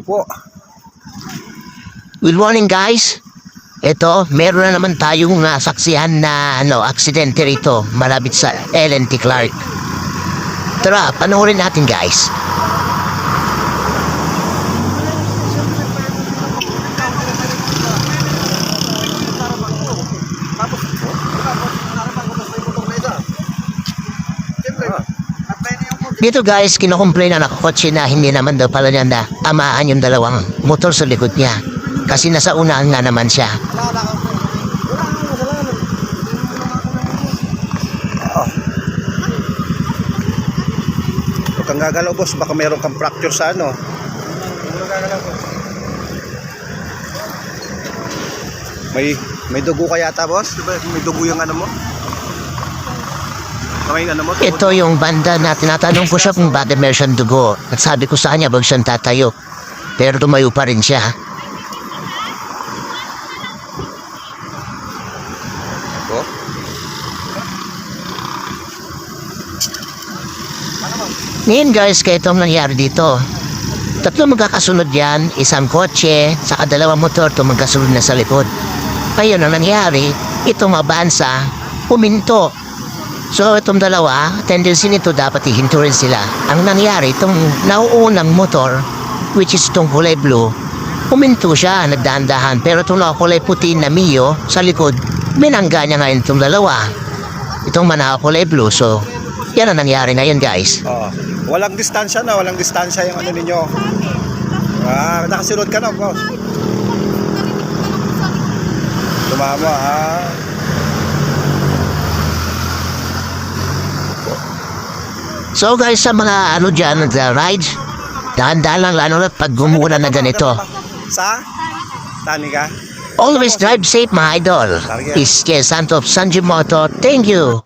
po. Good morning guys. Ito, meron na naman tayong nasaksihan na aksidente rito malapit sa L&T Clark. Tara, panoorin natin guys. Dito guys, kinukomplain na nakakotse na hindi naman daw pala niya na amaan yung dalawang motor sa likod niya. Kasi nasa unahan nga naman siya. Huwag kang gagalaw boss, baka meron kang fracture sa ano. May dugo ka yata boss? Diba may dugo yung ano mo? Ito yung banda na tinatanong ko siya kung bakit meron siyang dugo. At sabi ko sa kanya wag siyang tatayo. Pero tumayo pa rin siya. Oh? Ngayon guys, kaya itong nangyari dito. Tatlo magkakasunod yan, isang kotse, saka dalawang motor ito magkasunod na sa likod. Ngayon ang nangyari, itong abansa, huminto. So itong dalawa, tendency nito dapat ihinto rin sila. Ang nangyari, itong nauunang motor, which is itong kulay blue, huminto siya, nagdahan-dahan. Pero itong kulay puti na Mio, sa likod, minangga niya ngayon itong dalawa. Itong kulay blue, so yan ang nangyari ngayon guys. Walang distansya na, walang distansya yung ano ninyo. Nakasunod ka na boss. Tumama So guys, sa mga dyan nag-ride, dahan-dahan lang lalo na pag gumula na ganito. Tani ka? Always drive safe mga idol. Is Santo of Sanji Moto. Thank you.